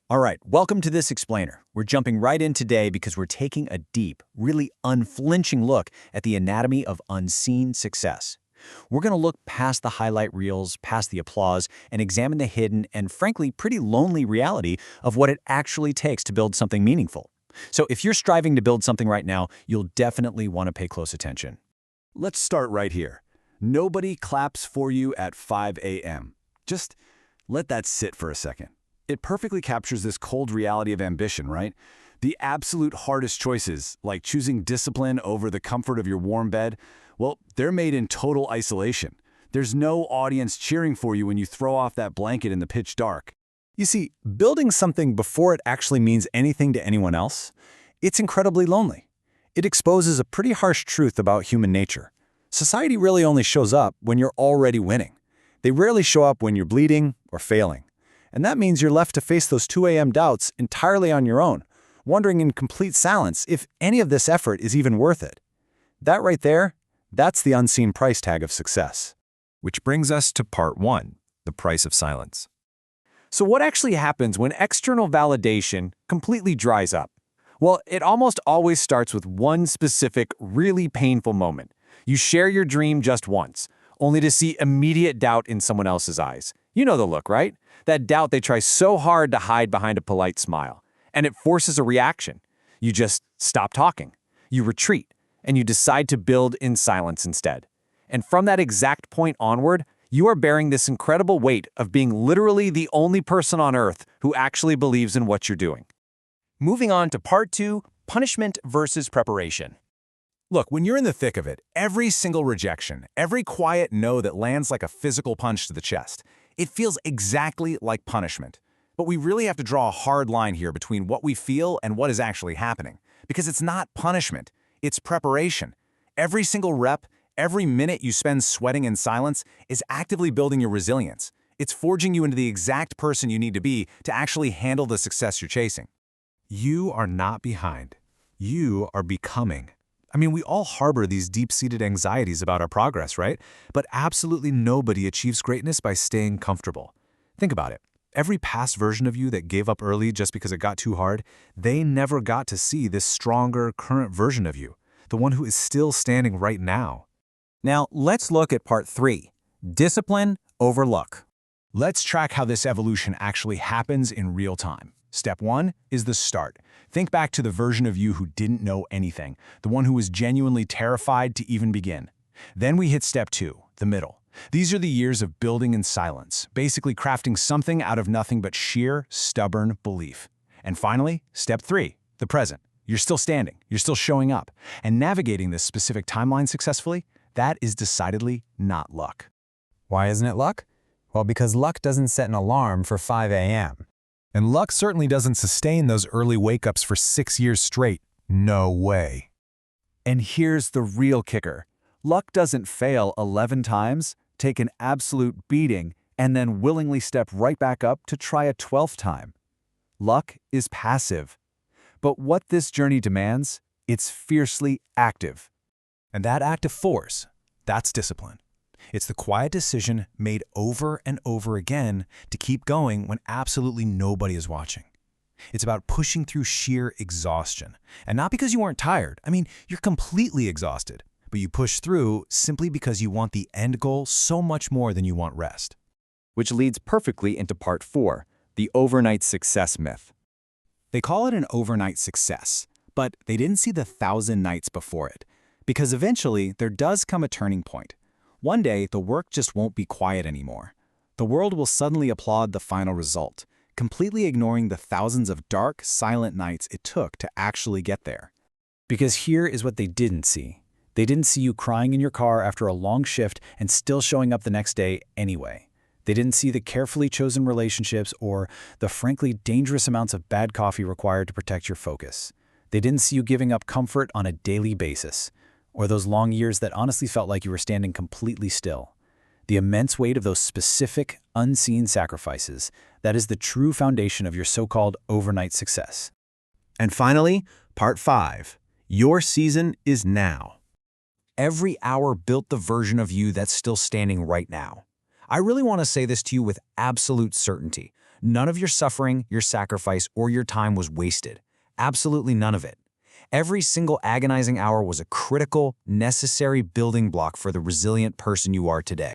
All right, welcome to this explainer. We're jumping right in today because we're taking a deep, really unflinching look at the anatomy of unseen success. We're going to look past the highlight reels, past the applause, and examine the hidden and frankly pretty lonely reality of what it actually takes to build something meaningful. So if you're striving to build something right now, you'll definitely want to pay close attention. Let's start right here. Nobody claps for you at 5 a.m. Just let that sit for a second. It perfectly captures this cold reality of ambition, right? The absolute hardest choices, like choosing discipline over the comfort of your warm bed, well, they're made in total isolation. There's no audience cheering for you when you throw off that blanket in the pitch dark. You see, building something before it actually means anything to anyone else, it's incredibly lonely. It exposes a pretty harsh truth about human nature. Society really only shows up when you're already winning. They rarely show up when you're bleeding or failing. And that means you're left to face those 2 a.m. doubts entirely on your own, wondering in complete silence if any of this effort is even worth it. That right there, that's the unseen price tag of success. Which brings us to part 1, the price of silence. So what actually happens when external validation completely dries up? Well, it almost always starts with one specific, really painful moment. You share your dream just once, only to see immediate doubt in someone else's eyes. You know the look, right? That doubt they try so hard to hide behind a polite smile. And it forces a reaction. You just stop talking. You retreat, and you decide to build in silence instead. And from that exact point onward, you are bearing this incredible weight of being literally the only person on earth who actually believes in what you're doing. Moving on to part 2, punishment versus preparation. Look, when you're in the thick of it, every single rejection, every quiet no that lands like a physical punch to the chest, it feels exactly like punishment. But we really have to draw a hard line here between what we feel and what is actually happening. Because it's not punishment, it's preparation. Every single rep, every minute you spend sweating in silence is actively building your resilience. It's forging you into the exact person you need to be to actually handle the success you're chasing. You are not behind. You are becoming. I mean, we all harbor these deep-seated anxieties about our progress, right? But absolutely nobody achieves greatness by staying comfortable. Think about it. Every past version of you that gave up early just because it got too hard, they never got to see this stronger, current version of you, the one who is still standing right now. Now, let's look at part 3, discipline over luck. Let's track how this evolution actually happens in real time. Step 1 is the start. Think back to the version of you who didn't know anything, the one who was genuinely terrified to even begin. Then we hit step 2, the middle. These are the years of building in silence, basically crafting something out of nothing but sheer, stubborn belief. And finally, step 3, the present. You're still standing, you're still showing up, and navigating this specific timeline successfully, that is decidedly not luck. Why isn't it luck? Well, because luck doesn't set an alarm for 5 a.m. And luck certainly doesn't sustain those early wake-ups for 6 years straight. No way. And here's the real kicker. Luck doesn't fail 11 times, take an absolute beating, and then willingly step right back up to try a 12th time. Luck is passive. But what this journey demands, it's fiercely active. And that active force, that's discipline. It's the quiet decision made over and over again to keep going when absolutely nobody is watching. It's about pushing through sheer exhaustion. And not because you weren't tired. I mean, you're completely exhausted. But you push through simply because you want the end goal so much more than you want rest. Which leads perfectly into part 4, the overnight success myth. They call it an overnight success, but they didn't see the 1,000 nights before it. Because eventually, there does come a turning point. One day, the work just won't be quiet anymore. The world will suddenly applaud the final result, completely ignoring the thousands of dark, silent nights it took to actually get there. Because here is what they didn't see. They didn't see you crying in your car after a long shift and still showing up the next day anyway. They didn't see the carefully chosen relationships or the frankly dangerous amounts of bad coffee required to protect your focus. They didn't see you giving up comfort on a daily basis, or those long years that honestly felt like you were standing completely still. The immense weight of those specific, unseen sacrifices, that is the true foundation of your so-called overnight success. And finally, part 5. Your season is now. Every hour built the version of you that's still standing right now. I really want to say this to you with absolute certainty. None of your suffering, your sacrifice, or your time was wasted. Absolutely none of it. Every single agonizing hour was a critical, necessary building block for the resilient person you are today.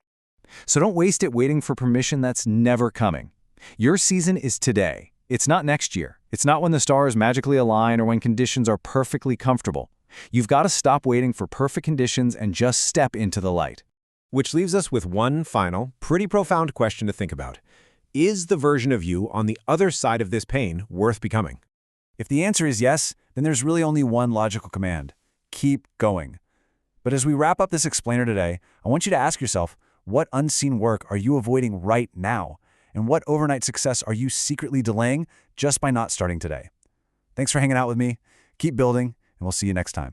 So don't waste it waiting for permission that's never coming. Your season is today. It's not next year. It's not when the stars magically align or when conditions are perfectly comfortable. You've got to stop waiting for perfect conditions and just step into the light. Which leaves us with one final, pretty profound question to think about. Is the version of you on the other side of this pain worth becoming? If the answer is yes, then there's really only one logical command. Keep going. But as we wrap up this explainer today, I want you to ask yourself, what unseen work are you avoiding right now? And what overnight success are you secretly delaying just by not starting today? Thanks for hanging out with me. Keep building, and we'll see you next time.